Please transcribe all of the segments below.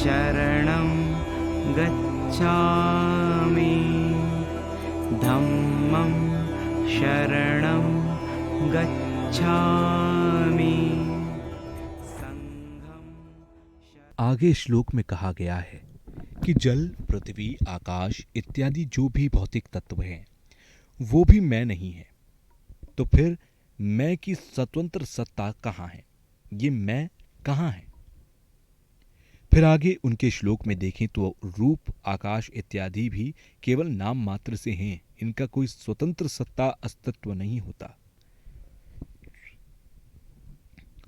शरणं गच्छामि धम्मं शरणं गच्छामि संघं आगे श्लोक में कहा गया है कि जल, पृथ्वी, आकाश इत्यादि जो भी भौतिक तत्व हैं वो भी मैं नहीं है। तो फिर मैं की स्वतंत्र सत्ता कहाँ है? ये मैं कहाँ है? फिर आगे उनके श्लोक में देखें तो रूप, आकाश इत्यादि भी केवल नाम मात्र से हैं, इनका कोई स्वतंत्र सत्ता अस्तित्व नहीं होता।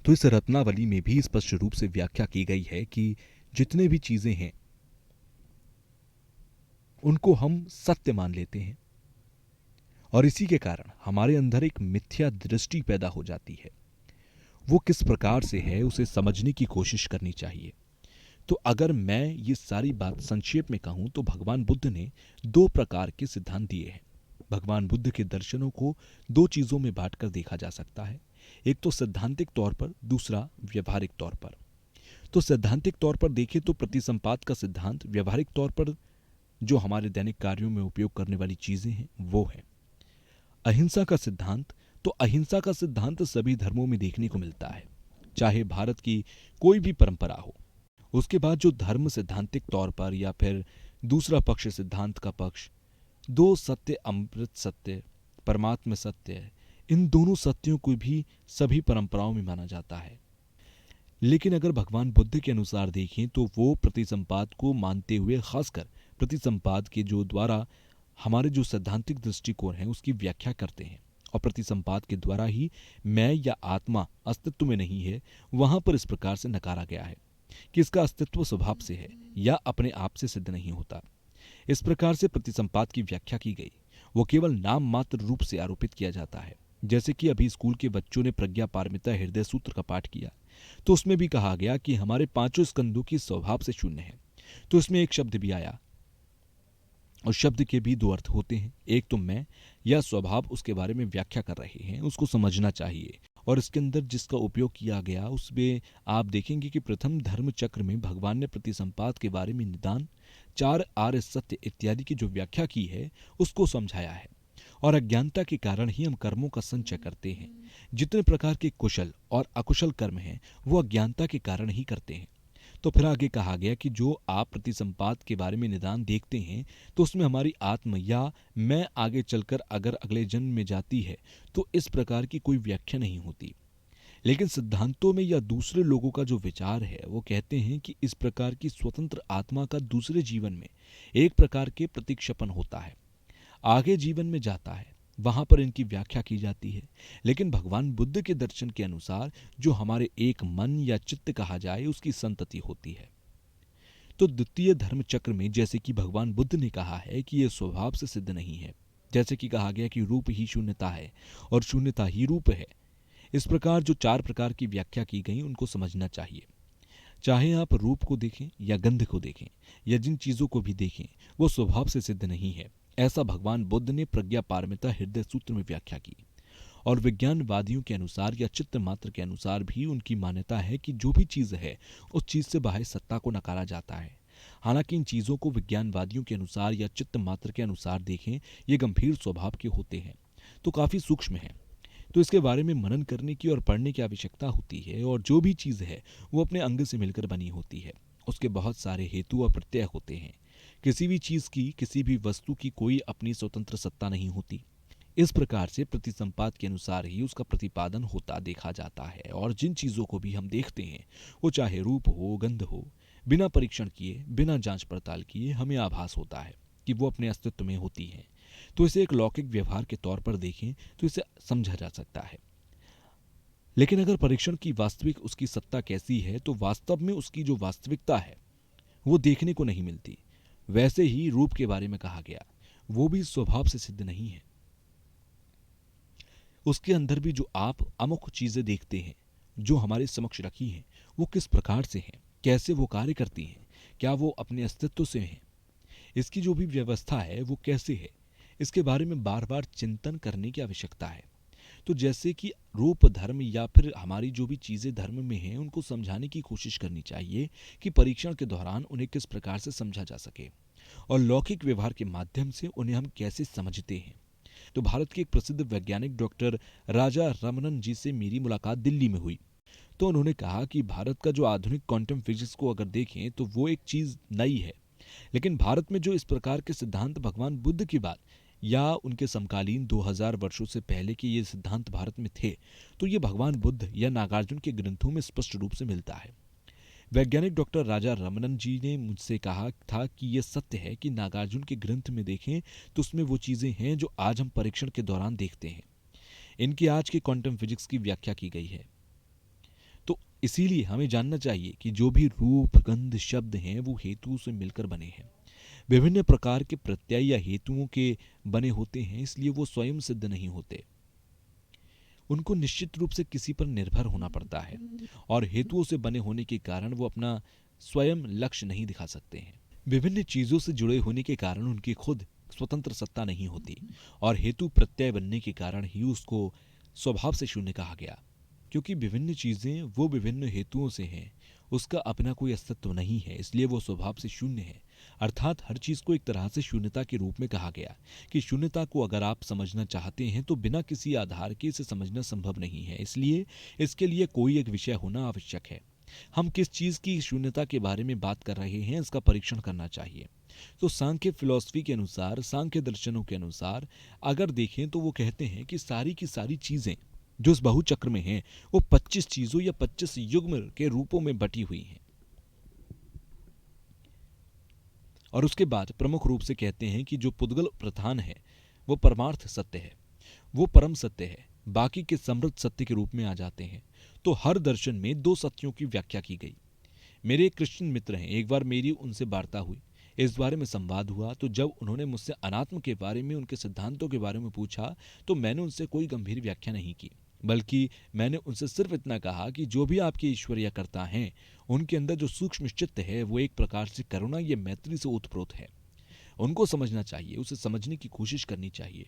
तो इस रत्नावली में भी स्पष्ट रूप से व्याख्या की गई है कि जितने भी चीजें हैं उनको हम सत्य मान लेते हैं और इसी के कारण हमारे अंदर एक मिथ्या दृष्टि पैदा हो जाती है। वो किस प्रकार से है उसे समझने की कोशिश करनी चाहिए। तो अगर मैं ये सारी बात संक्षेप में कहूं तो भगवान बुद्ध ने दो प्रकार के सिद्धांत दिए हैं। भगवान बुद्ध के दर्शनों को दो चीजों में बांटकर देखा जा सकता है, एक तो सैद्धांतिक तौर पर, दूसरा व्यवहारिक तौर पर। तो सैद्धांतिक तौर पर देखें तो प्रतिसंपात का सिद्धांत व्यवहारिक तौर पर जो हमारे दैनिक कार्यों में उपयोग करने वाली चीजें हैं वो है। अहिंसा का सिद्धांत, तो अहिंसा का सिद्धांत सभी धर्मों में देखने को मिलता है, चाहे भारत की कोई भी परंपरा हो। उसके बाद जो धर्म सैद्धांतिक तौर पर या फिर दूसरा पक्ष सिद्धांत का पक्ष, दो सत्य, अमृत सत्य, परमात्म सत्य, इन दोनों सत्यों को भी सभी परंपराओं में माना जाता है। लेकिन अगर भगवान बुद्ध के अनुसार देखें तो वो प्रतिसंपात को मानते हुए खासकर प्रतिसंपात के जो द्वारा हमारे जो सैद्धांतिक दृष्टिकोण है उसकी व्याख्या करते हैं और प्रतिसंपात के द्वारा ही मैं या आत्मा अस्तित्व में नहीं है, वहां पर इस प्रकार से नकारा गया है कि इसका अस्तित्व स्वभाव से है या अपने आप से सिद्ध नहीं होता। इस प्रकार से प्रतिसंपात की व्याख्या की गई, वो केवल नाम मात्र रूप से आरोपित किया जाता है। जैसे कि अभी स्कूल के बच्चों ने प्रज्ञा पारमिता हृदय सूत्र का पाठ किया तो उसमें भी कहा गया कि हमारे पांचों स्कंदों की स्वभाव से शून्य है। तो इसमें एक शब्द भी आया और शब्द के भी दो अर्थ होते हैं, एक तो मैं या स्वभाव उसके बारे में व्याख्या कर रहे हैं, उसको समझना चाहिए। और इसके अंदर जिसका उपयोग किया गया उसमें आप देखेंगे कि प्रथम धर्म चक्र में भगवान ने प्रतिसंपात के बारे में निदान, चार आर्य सत्य इत्यादि की जो व्याख्या की है उसको समझाया है। और अज्ञानता के कारण ही हम कर्मों का संचय करते हैं। जितने प्रकार के कुशल और अकुशल कर्म हैं वो अज्ञानता के कारण ही करते हैं। तो फिर आगे कहा गया कि जो आप प्रतिसंपात के बारे में निदान देखते हैं तो उसमें हमारी आत्म या मैं आगे चलकर अगर अगले जन्म में जाती है तो इस प्रकार की कोई व्याख्या नहीं होती। लेकिन सिद्धांतों में या दूसरे लोगों का जो विचार है वो कहते हैं कि इस प्रकार की स्वतंत्र आत्मा का दूसरे जीवन में एक प्रकार के प्रतिक्षेपण होता है, आगे जीवन में जाता है, वहां पर इनकी व्याख्या की जाती है। लेकिन भगवान बुद्ध के दर्शन के अनुसार जो हमारे एक मन या चित्त कहा जाए उसकी संतति होती है। तो द्वितीय धर्म चक्र में जैसे कि भगवान बुद्ध ने कहा है कि यह स्वभाव से सिद्ध नहीं है, जैसे कि कहा गया कि रूप ही शून्यता है और शून्यता ही रूप है। इस प्रकार जो चार प्रकार की व्याख्या की गई उनको समझना चाहिए। चाहे आप रूप को देखें या गंध को देखें या जिन चीजों को भी देखें वो स्वभाव से सिद्ध नहीं है, ऐसा भगवान बुद्ध ने प्रज्ञा पारमिता हृदय सूत्र में व्याख्या की। और विज्ञानवादियों के अनुसार या चित्त मात्र के अनुसार भी उनकी मान्यता है कि जो भी चीज है उस चीज से बाह्य सत्ता को नकारा जाता है। हालांकि इन चीजों को विज्ञानवादियों के अनुसार या चित्त मात्र के अनुसार देखें ये गंभीर स्वभाव के होते हैं तो काफी सूक्ष्म है। तो इसके बारे में मनन करने की और पढ़ने की आवश्यकता होती है। और जो भी चीज है वो अपने अंग से मिलकर बनी होती है, उसके बहुत सारे हेतु और प्रत्यय होते हैं। किसी भी चीज की, किसी भी वस्तु की कोई अपनी स्वतंत्र सत्ता नहीं होती। इस प्रकार से प्रतिसंपात के अनुसार ही उसका प्रतिपादन होता देखा जाता है। और जिन चीजों को भी हम देखते हैं वो चाहे रूप हो, गंध हो, बिना परीक्षण किए, बिना जांच पड़ताल किए हमें आभास होता है कि वो अपने अस्तित्व में होती हैं। तो इसे एक लौकिक व्यवहार के तौर पर देखें तो इसे समझा जा सकता है। लेकिन अगर परीक्षण की वास्तविक उसकी सत्ता कैसी है तो वास्तव में उसकी जो वास्तविकता है वो देखने को नहीं मिलती। वैसे ही रूप के बारे में कहा गया, वो भी स्वभाव से सिद्ध नहीं है। उसके अंदर भी जो आप अमुक चीजें देखते हैं जो हमारे समक्ष रखी हैं वो किस प्रकार से हैं, कैसे वो कार्य करती हैं, क्या वो अपने अस्तित्व से हैं, इसकी जो भी व्यवस्था है वो कैसे है, इसके बारे में बार बार चिंतन करने की आवश्यकता है। तो जैसे कि रूप धर्म या फिर हमारी जो भी चीज़ें धर्म में हैं उनको समझाने की कोशिश करनी चाहिए कि परीक्षण के दौरान उन्हें किस प्रकार से समझा जा सके और लौकिक व्यवहार के माध्यम से उन्हें हम कैसे समझते हैं। तो भारत के एक प्रसिद्ध वैज्ञानिक डॉक्टर राजा रमनन जी से मेरी मुलाकात दिल्ली में हुई। तो उन्होंने कहा कि भारत का जो आधुनिक क्वांटम फिजिक्स को अगर देखें तो वो एक चीज़ नई है, लेकिन भारत में जो इस प्रकार के सिद्धांत भगवान बुद्ध की बात या उनके समकालीन 2000 वर्षों से पहले के ये सिद्धांत भारत में थे, तो ये भगवान बुद्ध या नागार्जुन के ग्रंथों में स्पष्ट रूप से मिलता है। वैज्ञानिक डॉक्टर राजा रमनन जी ने मुझसे कहा था कि यह सत्य है कि नागार्जुन के ग्रंथ में देखें तो उसमें वो चीज़ें हैं जो आज हम परीक्षण के दौरान देखते हैं। इनकी आज के क्वांटम फिजिक्स की व्याख्या की गई है। तो इसीलिए हमें जानना चाहिए कि जो भी रूप गंध शब्द हैं वो हेतु से मिलकर बने हैं। विभिन्न प्रकार के प्रत्यय या हेतुओं के बने होते हैं, इसलिए वो स्वयं सिद्ध नहीं होते। उनको निश्चित रूप से किसी पर निर्भर होना पड़ता है और हेतुओं से बने होने के कारण वो अपना स्वयं लक्ष्य नहीं दिखा सकते हैं। विभिन्न चीजों से जुड़े होने के कारण उनकी खुद स्वतंत्र सत्ता नहीं होती और हेतु प्रत्यय बनने के कारण ही उसको स्वभाव से शून्य कहा गया। क्योंकि विभिन्न चीजें वो विभिन्न हेतुओं से हैं, उसका अपना कोई अस्तित्व नहीं है, इसलिए वो स्वभाव से शून्य है। अर्थात हर चीज को एक तरह से शून्यता के रूप में कहा गया कि शून्यता को अगर आप समझना चाहते हैं तो बिना किसी आधार के इसे समझना संभव नहीं है, इसलिए इसके लिए कोई एक विषय होना आवश्यक है। हम किस चीज की शून्यता के बारे में बात कर रहे हैं इसका परीक्षण करना चाहिए। तो सांख्य फिलॉसफी के अनुसार, सांख्य दर्शनों के अनुसार अगर देखें तो वो कहते हैं कि सारी की सारी चीजें जो इस बहुचक्र में हैं वो 25 चीजों या 25 युग्म के रूपों में बटी हुई हैं। और उसके बाद प्रमुख रूप से कहते हैं कि जो पुद्गल प्रधान है वो परमार्थ सत्य है, वो परम सत्य है, बाकी के समृद्ध सत्य के रूप में आ जाते हैं। तो हर दर्शन में दो सत्यों की व्याख्या की गई। मेरे एक क्रिश्चियन मित्र हैं, एक बार मेरी उनसे वार्ता हुई, इस बारे में संवाद हुआ। तो जब उन्होंने मुझसे अनात्म के बारे में, उनके सिद्धांतों के बारे में पूछा तो मैंने उनसे कोई गंभीर व्याख्या नहीं की, बल्कि मैंने उनसे सिर्फ इतना कहा कि जो भी आपके ईश्वरीय कर्ता हैं उनके अंदर जो सूक्ष्म चित्त है वो एक प्रकार से करुणा या मैत्री से ओतप्रोत है। उनको समझना चाहिए, उसे समझने की कोशिश करनी चाहिए।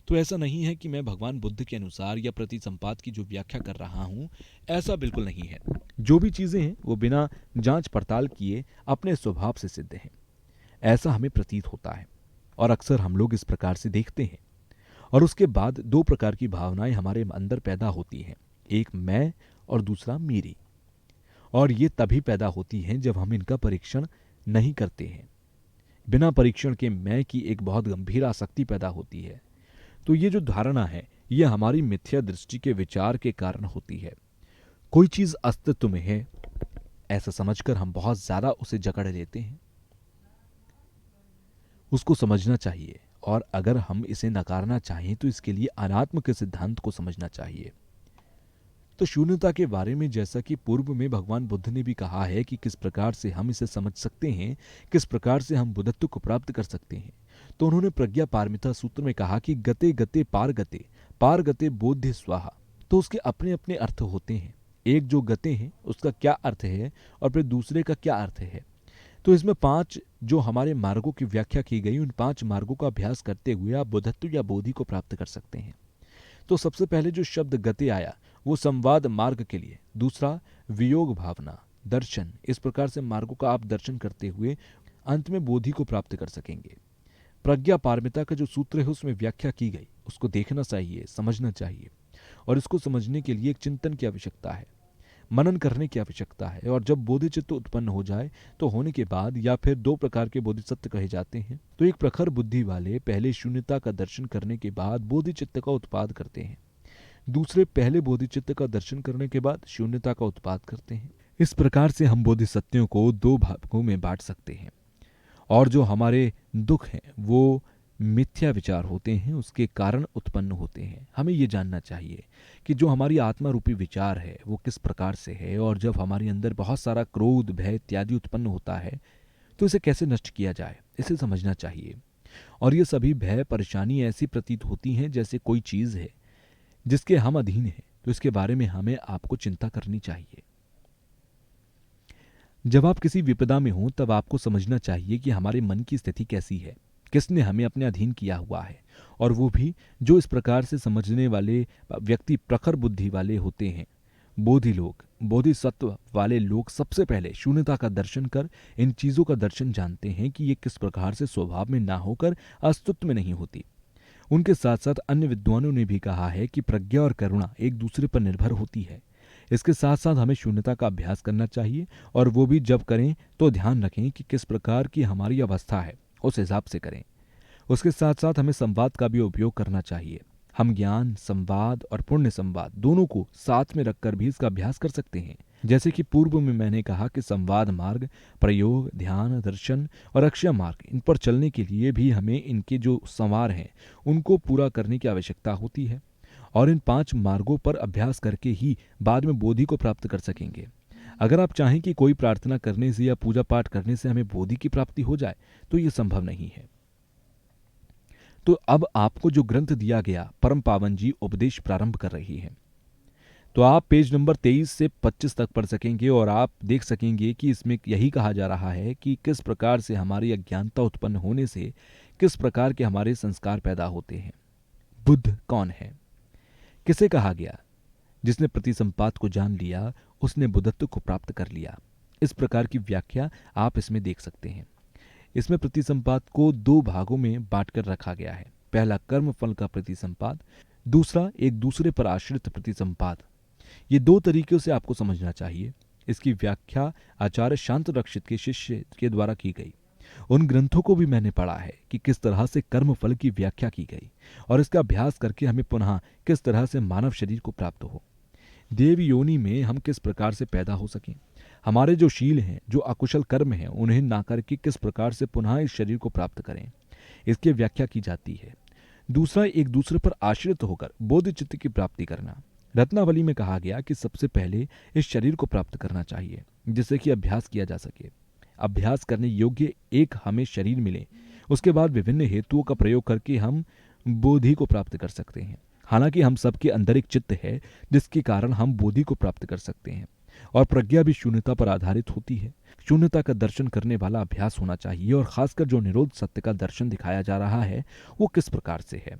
तो ऐसा नहीं है कि मैं भगवान बुद्ध के अनुसार या प्रति संपात की जो व्याख्या कर रहा हूँ, ऐसा बिल्कुल नहीं है। जो भी चीजें हैं वो बिना जांच पड़ताल किए अपने स्वभाव से सिद्ध हैं, ऐसा हमें प्रतीत होता है और अक्सर हम लोग इस प्रकार से देखते हैं। और उसके बाद दो प्रकार की भावनाएं हमारे अंदर पैदा होती हैं, एक मैं और दूसरा मेरी। और ये तभी पैदा होती हैं जब हम इनका परीक्षण नहीं करते हैं। बिना परीक्षण के मैं की एक बहुत गंभीर आसक्ति पैदा होती है। तो ये जो धारणा है ये हमारी मिथ्या दृष्टि के विचार के कारण होती है। कोई चीज अस्तित्व में है ऐसा समझकर हम बहुत ज्यादा उसे जकड़ लेते हैं। उसको समझना चाहिए और अगर हम इसे नकारना चाहें तो इसके लिए अनात्म के सिद्धांत को समझना चाहिए। तो शून्यता के बारे में जैसा कि पूर्व में भगवान बुद्ध ने भी कहा है कि किस प्रकार से हम इसे समझ सकते हैं, किस प्रकार से हम बुद्धत्व को प्राप्त कर सकते हैं, तो उन्होंने प्रज्ञा पारमिता सूत्र में कहा कि गते गते पार गते बोध्य स्वाहा। तो उसके अपने अपने अर्थ होते हैं। एक जो गते हैं उसका क्या अर्थ है और फिर दूसरे का क्या अर्थ है। तो इसमें 5 जो हमारे मार्गों की व्याख्या की गई, उन 5 मार्गों का अभ्यास करते हुए आप बुद्धत्व या बोधि को प्राप्त कर सकते हैं। तो सबसे पहले जो शब्द गति आया वो संवाद मार्ग के लिए, दूसरा वियोग भावना, दर्शन, इस प्रकार से मार्गों का आप दर्शन करते हुए अंत में बोधि को प्राप्त कर सकेंगे। प्रज्ञा पारमिता का जो सूत्र है उसमें व्याख्या की गई, उसको देखना चाहिए, समझना चाहिए और इसको समझने के लिए एक चिंतन की आवश्यकता है, मनन करने की आवश्यकता है। और जब बोधिचित्त उत्पन्न हो जाए तो होने के बाद या फिर 2 प्रकार के बोधिसत्व कहे जाते हैं। तो एक प्रखर बुद्धि वाले पहले शून्यता का दर्शन करने के बाद बोधिचित्त का उत्पाद करते हैं, दूसरे पहले बोधिचित्त का दर्शन करने के बाद शून्यता का उत्पाद करते हैं। इस प्रकार से हम बोधिसत्वों को 2 भागों में बांट सकते हैं। और जो हमारे दुख हैं वो मिथ्या विचार होते हैं, उसके कारण उत्पन्न होते हैं। हमें ये जानना चाहिए कि जो हमारी आत्मा रूपी विचार है वो किस प्रकार से है, और जब हमारे अंदर बहुत सारा क्रोध, भय इत्यादि उत्पन्न होता है तो इसे कैसे नष्ट किया जाए, इसे समझना चाहिए। और ये सभी भय परेशानी ऐसी प्रतीत होती हैं जैसे कोई चीज है जिसके हम अधीन हैं, तो इसके बारे में हमें आपको चिंता करनी चाहिए। जब आप किसी विपदा में हो तब आपको समझना चाहिए कि हमारे मन की स्थिति कैसी है। किसने हमें अपने अधीन किया हुआ है, और वो भी जो इस प्रकार से समझने वाले व्यक्ति प्रखर बुद्धि वाले होते हैं। बोधि लोग, बोधिसत्व वाले लोग सबसे पहले शून्यता का दर्शन कर इन चीजों का दर्शन जानते हैं कि ये किस प्रकार से स्वभाव में ना होकर अस्तित्व में नहीं होती। उनके साथ साथ अन्य विद्वानों ने भी कहा है कि प्रज्ञा और करुणा एक दूसरे पर निर्भर होती है। इसके साथ साथ हमें शून्यता का अभ्यास करना चाहिए, और वो भी जब करें तो ध्यान रखें कि किस प्रकार की हमारी अवस्था है, उस हिसाब से करें। उसके साथ साथ हमें संवाद का भी उपयोग करना चाहिए। हम ज्ञान संवाद और पुण्य संवाद दोनों को साथ में रखकर भी इसका अभ्यास कर सकते हैं। जैसे कि पूर्व में मैंने कहा कि संवाद मार्ग, प्रयोग, ध्यान, दर्शन और अक्षय मार्ग, इन पर चलने के लिए भी हमें इनके जो संवार हैं उनको पूरा करने की आवश्यकता होती है, और इन 5 मार्गों पर अभ्यास करके ही बाद में बोधि को प्राप्त कर सकेंगे। अगर आप चाहें कि कोई प्रार्थना करने से या पूजा पाठ करने से हमें बोधि की प्राप्ति हो जाए तो ये संभव नहीं है। तो अब आपको जो ग्रंथ दिया गया परम पावन जी उपदेश प्रारंभ कर रही है, तो आप पेज नंबर 23 से 25 तक पढ़ सकेंगे, और आप देख सकेंगे कि इसमें यही कहा जा रहा है कि किस प्रकार से हमारी अज्ञानता उत्पन्न होने से किस प्रकार के हमारे संस्कार पैदा होते हैं। बुद्ध कौन है? किसे कहा गया? जिसने प्रतिसंपात को जान लिया उसने बुद्धत्व को प्राप्त कर लिया। इस प्रकार की व्याख्या आप इसमें देख सकते हैं। इसमें प्रतिसंपात को 2 भागों में बांटकर रखा गया है। पहला कर्म फल का प्रतिसंपात, दूसरा एक दूसरे पर आश्रित प्रतिसंपात। ये 2 तरीकों से आपको समझना चाहिए। इसकी व्याख्या आचार्य शांत रक्षित के शिष्य के द्वारा की गई। उन ग्रंथों को भी मैंने पढ़ा है कि किस तरह से कर्म फल की व्याख्या की गई, और इसका अभ्यास करके हमें पुनः किस तरह से मानव शरीर को प्राप्त हो, देव योनि में हम किस प्रकार से पैदा हो सकें, हमारे जो शील हैं, जो अकुशल कर्म हैं, उन्हें ना करके किस प्रकार से पुनः इस शरीर को प्राप्त करें, इसकी व्याख्या की जाती है। दूसरा, एक दूसरे पर आश्रित होकर बोध चित्त की प्राप्ति करना। रत्नावली में कहा गया कि सबसे पहले इस शरीर को प्राप्त करना चाहिए जिससे कि अभ्यास किया जा सके। अभ्यास करने योग्य एक हमें शरीर मिले, उसके बाद विभिन्न हेतुओं का प्रयोग करके हम बोधि को प्राप्त कर सकते हैं। हालांकि हम सबके अंदर एक चित्त है जिसके कारण हम बोधि को प्राप्त कर सकते हैं, और प्रज्ञा भी शून्यता पर आधारित होती है। शून्यता का दर्शन करने वाला अभ्यास होना चाहिए, और खासकर जो निरोध सत्य का दर्शन दिखाया जा रहा है वो किस प्रकार से है,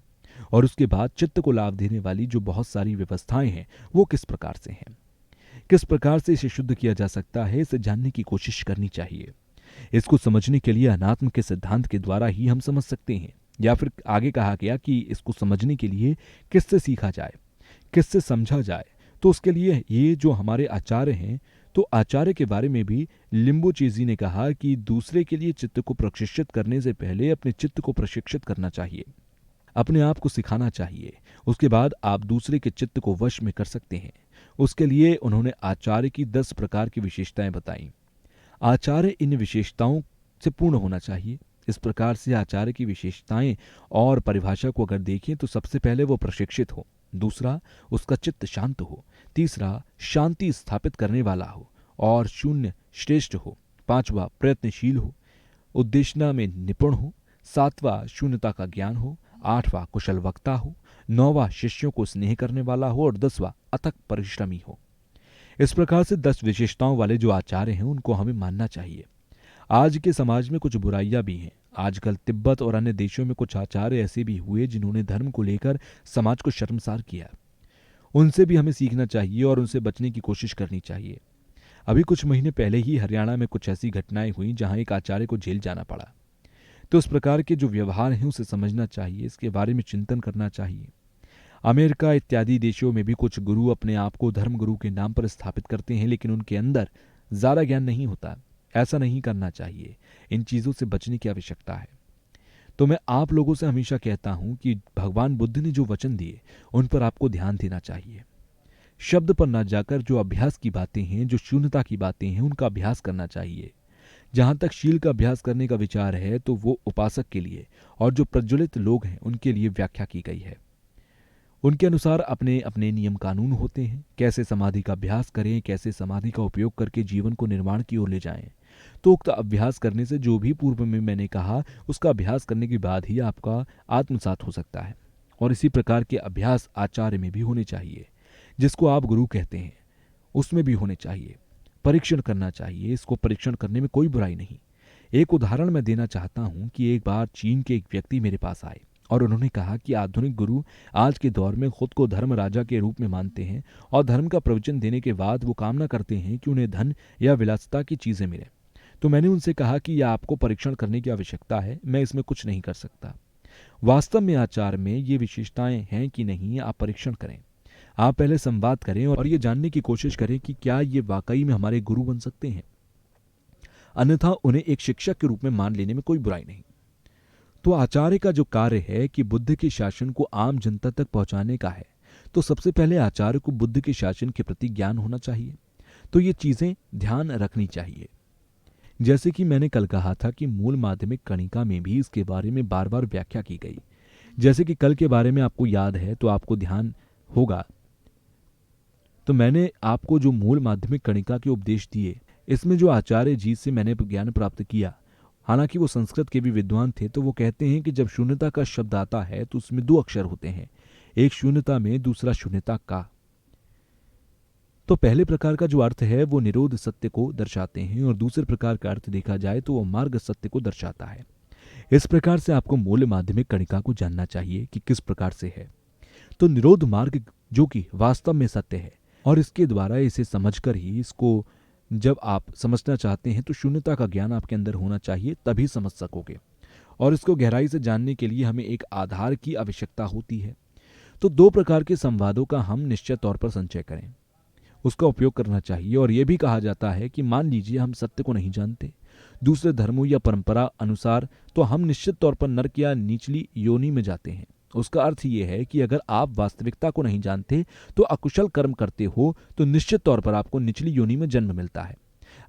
और उसके बाद चित्त को लाभ देने वाली जो बहुत सारी व्यवस्थाएं हैं वो किस प्रकार से हैं, किस प्रकार से इसे शुद्ध किया जा सकता है, इसे जानने की कोशिश करनी चाहिए। इसको समझने के लिए अनात्म के सिद्धांत के द्वारा ही हम समझ सकते हैं, या फिर आगे कहा गया कि इसको समझने के लिए किससे सीखा जाए, किससे समझा जाए। तो उसके लिए ये जो हमारे आचार्य हैं, तो आचार्य के बारे में भी लिम्बोचेजी ने कहा कि दूसरे के लिए चित्त को प्रशिक्षित करने से पहले अपने चित्त को प्रशिक्षित करना चाहिए, अपने आप को सिखाना चाहिए, उसके बाद आप दूसरे के चित्त को वश में कर सकते हैं। उसके लिए उन्होंने आचार्य की 10 प्रकार की विशेषताएं बताई। आचार्य इन विशेषताओं से पूर्ण होना चाहिए। इस प्रकार से आचार्य की विशेषताएं और परिभाषा को अगर देखें तो सबसे पहले वो प्रशिक्षित हो, दूसरा उसका चित्त शांत हो, तीसरा शांति स्थापित करने वाला हो और शून्य श्रेष्ठ हो, पांचवा प्रयत्नशील हो, उद्देशना में निपुण हो, सातवां शून्यता का ज्ञान हो, आठवां कुशल वक्ता हो, नौवां शिष्यों को स्नेह करने वाला हो और 10वां अथक परिश्रमी हो। इस प्रकार से 10 विशेषताओं वाले जो आचार्य हैं उनको हमें मानना चाहिए। आज के समाज में कुछ बुराइयां भी हैं। आजकल तिब्बत और अन्य देशों में कुछ आचार्य ऐसे भी हुए जिन्होंने धर्म को लेकर समाज को शर्मसार किया। उनसे भी हमें सीखना चाहिए और उनसे बचने की कोशिश करनी चाहिए। अभी कुछ महीने पहले ही हरियाणा में कुछ ऐसी घटनाएं हुई जहां एक आचार्य को जेल जाना पड़ा। तो इस प्रकार के जो व्यवहार हैं उसे समझना चाहिए, इसके बारे में चिंतन करना चाहिए। अमेरिका इत्यादि देशों में भी कुछ गुरु अपने आप को धर्म गुरु के नाम पर स्थापित करते हैं, लेकिन उनके अंदर ज्यादा ज्ञान नहीं होता। ऐसा नहीं करना चाहिए, इन चीजों से बचने की आवश्यकता है। तो मैं आप लोगों से हमेशा कहता हूं कि भगवान बुद्ध ने जो वचन दिए उन पर आपको ध्यान देना चाहिए। शब्द पर न जाकर जो अभ्यास की बातें हैं, जो शून्यता की बातें हैं, उनका अभ्यास करना चाहिए। जहां तक शील का अभ्यास करने का विचार है तो वो उपासक के लिए और जो प्रज्वलित लोग हैं उनके लिए व्याख्या की गई है। उनके अनुसार अपने अपने नियम कानून होते हैं, कैसे समाधि का अभ्यास करें, कैसे समाधि का उपयोग करके जीवन को निर्माण की ओर ले जाएं। तो उक्त अभ्यास करने से जो भी पूर्व में मैंने कहा उसका अभ्यास करने के बाद ही आपका आत्मसात हो सकता है। और इसी प्रकार के अभ्यास आचार्य में भी होने चाहिए, जिसको आप गुरु कहते हैं उसमें भी होने चाहिए। परीक्षण करना चाहिए, इसको परीक्षण करने में कोई बुराई नहीं। एक उदाहरण मैं देना चाहता हूं कि एक बार चीन के एक व्यक्ति मेरे पास आए और उन्होंने कहा कि आधुनिक गुरु आज के दौर में खुद को धर्म राजा के रूप में मानते हैं और धर्म का प्रवचन देने के बाद वो कामना करते हैं कि उन्हें धन या विलासिता की चीजें मिले। तो मैंने उनसे कहा कि यह आपको परीक्षण करने की आवश्यकता है, मैं इसमें कुछ नहीं कर सकता। वास्तव में आचार में ये विशेषताएं हैं कि नहीं, आप परीक्षण करें। आप पहले संवाद करें और ये जानने की कोशिश करें कि क्या ये वाकई में हमारे गुरु बन सकते हैं। अन्यथा उन्हें एक शिक्षक के रूप में मान लेने में कोई बुराई नहीं। तो आचार्य का जो कार्य है कि बुद्ध के शासन को आम जनता तक पहुंचाने का है, तो सबसे पहले आचार्य को बुद्ध के शासन के प्रति ज्ञान होना चाहिए। तो ये चीजें ध्यान रखनी चाहिए। जैसे कि मैंने कल कहा था कि मूल माध्यमिक कणिका में भी इसके बारे में बार बार व्याख्या की गई। जैसे कि कल के बारे में आपको याद है तो आपको ध्यान होगा, तो मैंने आपको जो मूल माध्यमिक कणिका के उपदेश दिए, इसमें जो आचार्य जी से मैंने ज्ञान प्राप्त किया, हालांकि वो संस्कृत के भी विद्वान थे, तो वो कहते हैं कि जब शून्यता का शब्द आता है तो उसमें दो अक्षर होते हैं, एक शून्यता में, दूसरा शून्यता का। तो पहले प्रकार का जो अर्थ है वो निरोध सत्य को दर्शाते हैं और दूसरे प्रकार का अर्थ देखा जाए तो वो मार्ग सत्य को दर्शाता है। इस प्रकार से आपको मूल माध्यमिक कणिका को जानना चाहिए कि किस प्रकार से है। तो निरोध मार्ग जो कि वास्तव में सत्य है, और इसके द्वारा इसे समझकर ही इसको जब आप समझना चाहते हैं तो शून्यता का ज्ञान आपके अंदर होना चाहिए, तभी समझ सकोगे। और इसको गहराई से जानने के लिए हमें एक आधार की आवश्यकता होती है। तो दो प्रकार के संवादों का हम निश्चित तौर पर संचय करें, उसका उपयोग करना चाहिए। और यह भी कहा जाता है कि मान लीजिए हम सत्य को नहीं जानते दूसरे धर्मों या परंपरा अनुसार, तो हम निश्चित तौर पर नरक या निचली योनि में जाते हैं। उसका अर्थ यह है कि अगर आप वास्तविकता को नहीं जानते तो अकुशल कर्म करते हो तो निश्चित तौर पर आपको निचली योनि में जन्म मिलता है।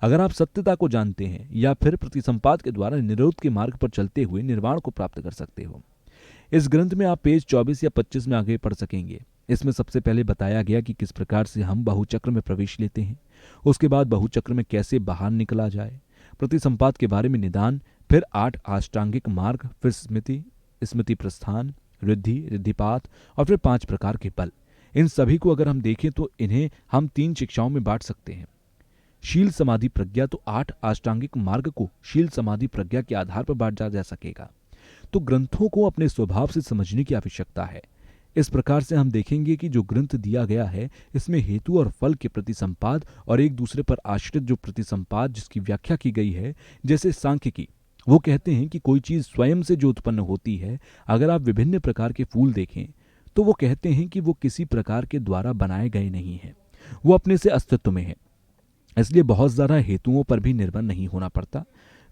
अगर आप सत्यता को जानते हैं या फिर प्रतिसंपाद के द्वारा निरोध के मार्ग पर चलते हुए निर्वाण को प्राप्त कर सकते हो। इस ग्रंथ में आप पेज 24 या 25 में आगे पढ़ सकेंगे। इसमें सबसे पहले बताया गया कि किस प्रकार से हम बहुचक्र में प्रवेश लेते हैं, उसके बाद बहुचक्र में कैसे बाहर निकला जाए, प्रतिसंपाद के बारे में निदान, फिर 8 अष्टांगिक मार्ग, फिर स्मृति, स्मृति प्रस्थान, रिद्धि, रिद्धिपात और फिर 5 प्रकार के बल। इन सभी को अगर हम देखें तो इन्हें हम 3 शिक्षाओं में बांट सकते हैं। शील समाधि प्रज्ञा, तो 8 अष्टांगिक मार्ग को शील समाधि प्रज्ञा के आधार पर बांटा जा सकेगा। तो ग्रंथों को अपने स्वभाव से समझने की आवश्यकता है। इस प्रकार से हम देखेंगे कि जो ग्रंथ दिया गया है इसमें हेतु और फल के प्रतिसंपाद और एक दूसरे पर आश्रित जो प्रतिसंपाद जिसकी व्याख्या की गई है, जैसे सांख्यिकी, वो कहते हैं कि कोई चीज स्वयं से जो उत्पन्न होती है, अगर आप विभिन्न प्रकार के फूल देखें तो वो कहते हैं कि वो किसी प्रकार के द्वारा बनाए गए नहीं है, वो अपने से अस्तित्व में है। इसलिए बहुत ज्यादा हेतुओं पर भी निर्भर नहीं होना पड़ता।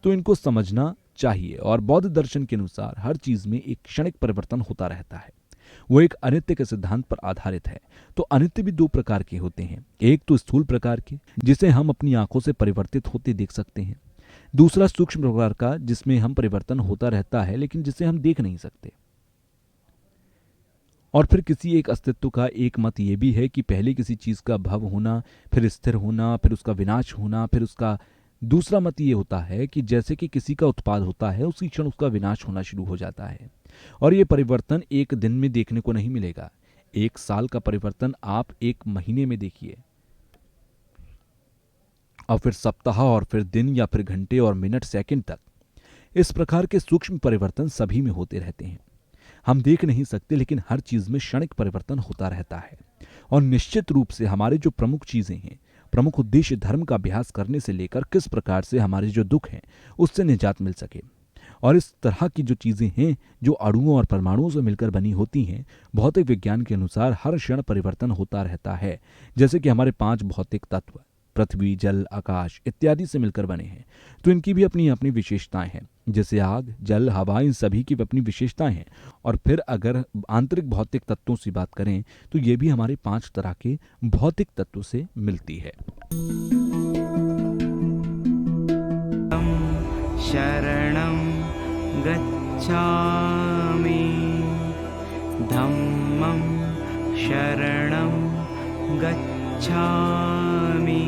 तो इनको समझना चाहिए। और बौद्ध दर्शन के अनुसार हर चीज में एक क्षणिक परिवर्तन होता रहता है, वो एक अनित्य के सिद्धांत पर आधारित है। तो अनित्य भी 2 प्रकार के होते हैं, एक तो स्थूल प्रकार के जिसे हम अपनी आंखों से परिवर्तित होते देख सकते हैं, दूसरा सूक्ष्म प्रकार का जिसमें हम परिवर्तन होता रहता है लेकिन जिसे हम देख नहीं सकते। और फिर किसी एक अस्तित्व का एक मत ये भी है कि पहले किसी चीज का भव होना, फिर स्थिर होना, फिर उसका विनाश होना, फिर उसका दूसरा मत ये होता है कि जैसे कि किसी का उत्पाद होता है उसी क्षण उसका विनाश होना शुरू हो जाता है। और ये परिवर्तन एक दिन में देखने को नहीं मिलेगा। 1 साल का परिवर्तन आप 1 महीने में देखिए, और फिर सप्ताह, और फिर दिन, या फिर घंटे और मिनट, सेकंड तक। इस प्रकार के सूक्ष्म परिवर्तन सभी में होते रहते हैं, हम देख नहीं सकते, लेकिन हर चीज में क्षणिक परिवर्तन होता रहता है। और निश्चित रूप से हमारे जो प्रमुख चीजें हैं, प्रमुख उद्देश्य धर्म का अभ्यास करने से लेकर किस प्रकार से हमारे जो दुख हैं उससे निजात मिल सके। और इस तरह की जो चीजें हैं जो अणुओं और परमाणुओं से मिलकर बनी होती हैं, भौतिक विज्ञान के अनुसार हर क्षण परिवर्तन होता रहता है। जैसे कि हमारे 5 भौतिक तत्व पृथ्वी, जल, आकाश इत्यादि से मिलकर बने हैं, तो इनकी भी अपनी अपनी विशेषताएं हैं। जैसे आग, जल, हवा, इन सभी की अपनी विशेषताएं हैं। और फिर अगर आंतरिक भौतिक तत्वों से बात करें तो ये भी हमारे 5 तरह के भौतिक तत्वों से मिलती है। शरणं गच्छामि, धम्मं शरणं गच्छामि,